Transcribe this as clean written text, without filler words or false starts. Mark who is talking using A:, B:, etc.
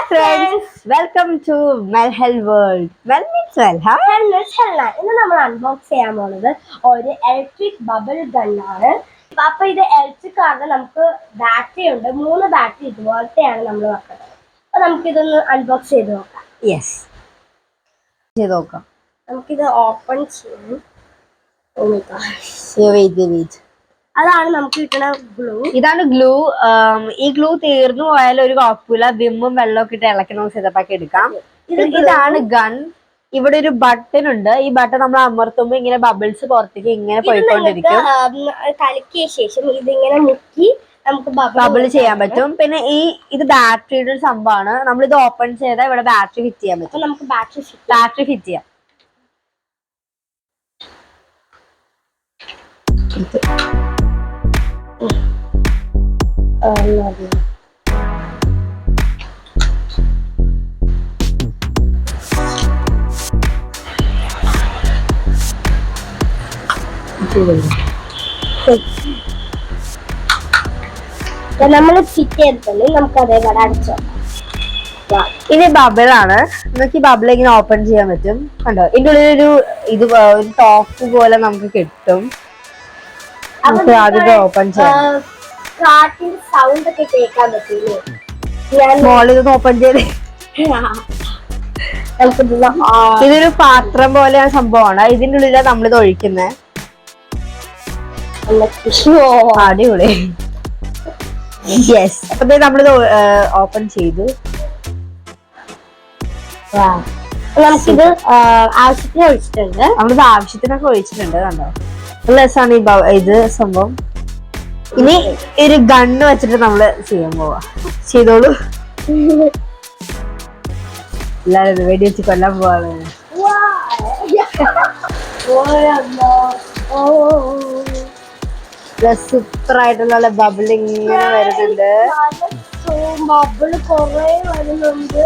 A: friends, welcome to Melhel World. Mel means well, huh?
B: ഇന്ന് നമ്മൾ unbox ചെയ്യാൻ പോകുന്നത് ഒരു ഇലക്ട്രിക് ബബിൾ ഗണ്ണാണ്. അപ്പൊ ഇത് ഇലക്ട്രിക് ആണ്, നമുക്ക് ബാറ്ററി ഉണ്ട്, 3 ബാറ്ററി ഇതുപോലത്തെയാണ് നമ്മൾ വെക്കുന്നത്. അപ്പൊ നമുക്കിതൊന്ന് അൺബോക്സ് ചെയ്ത് നോക്കാം.
A: Yes. ചെയ്ത് നോക്കാം.
B: നമുക്കിത് ഓപ്പൺ ചെയ്യാം.
A: Wait.
B: അതാണ് നമുക്ക് കിട്ടുന്ന ഗ്ലൂ.
A: ഇതാണ് ഗ്ലൂ. ഈ ഗ്ലൂ തീർന്നു പോയാലും ഒരു കുഴപ്പമില്ല, വിമ്മും വെള്ളമൊക്കെ ഇട്ട് ഇളക്കി നമുക്ക് സെറ്റപ്പാക്കി എടുക്കാം. ഇതാണ് ഗൺ. ഇവിടെ ഒരു ബട്ടൺ ഉണ്ട്. ഈ ബട്ടൺ നമ്മൾ അമർത്തുമ്പോ ഇങ്ങനെ ബബിൾസ് പുറത്തേക്ക് ഇങ്ങനെ പോയിക്കൊണ്ടിരിക്കും.
B: കലക്കിയ ശേഷം ഇതിങ്ങനെ മുക്കി നമുക്ക്
A: ബബിൾ ചെയ്യാൻ പറ്റും. പിന്നെ ഇത് ബാറ്ററിയുടെ ഒരു സംഭവമാണ്. നമ്മൾ ഇത് ഓപ്പൺ ചെയ്താൽ ഇവിടെ ബാറ്ററി ഫിറ്റ് ചെയ്യാൻ പറ്റും.
B: നമുക്ക്
A: ബാറ്ററി ഫിറ്റ് ചെയ്യാം.
B: നമ്മൾ ഫിറ്റ് ചെയ്തിട്ടുണ്ട്. നമുക്ക് അതേപോലെ അടച്ചോ.
A: ഇത് ബബിളാണ്. നമുക്ക് ഈ ബബിൾ ഇങ്ങനെ ഓപ്പൺ ചെയ്യാൻ പറ്റും. കണ്ടോ, ഇതിന്റെ ഉള്ളിൽ ഒരു ടോപ്പ് പോലെ നമുക്ക് കിട്ടും. നമുക്ക് ആദ്യം ഓപ്പൺ ചെയ്യാം.
B: സൗണ്ട് ഒക്കെ കേൾക്കാൻ പറ്റില്ലേ?
A: മോളിൽ ഓപ്പൺ ചെയ്ത് ഇതൊരു പാത്രം പോലെയാണ് സംഭവമാണ്. ഇതിന്റെ ഉള്ളിലാണ് നമ്മളിത് ഒഴിക്കുന്നത്. അടിപൊളി. യെസ്. അപ്പൊ നമ്മളിത് ഓപ്പൺ ചെയ്തു.
B: നമുക്കിത് ആവശ്യത്തിന് ഒഴിച്ചിട്ടുണ്ട്.
A: നമ്മളിത് ആവശ്യത്തിനൊക്കെ ഒഴിച്ചിട്ടുണ്ട്. കണ്ടോ, നല്ല രസമാണ് ഇത് സംഭവം. ഇനി ഒരു ഗണ്ണ് വെച്ചിട്ട് നമ്മള് ചെയ്യാൻ പോവാ. ചെയ്തോളൂ. എല്ലാരും വെടി വെച്ച് കൊല്ലാൻ പോവാണ്. സൂപ്പർ ആയിട്ടുള്ള ബബിളിങ് ഇങ്ങനെ വരുന്നുണ്ട്.
B: ബബിള് കൊറേ വരുന്നുണ്ട്.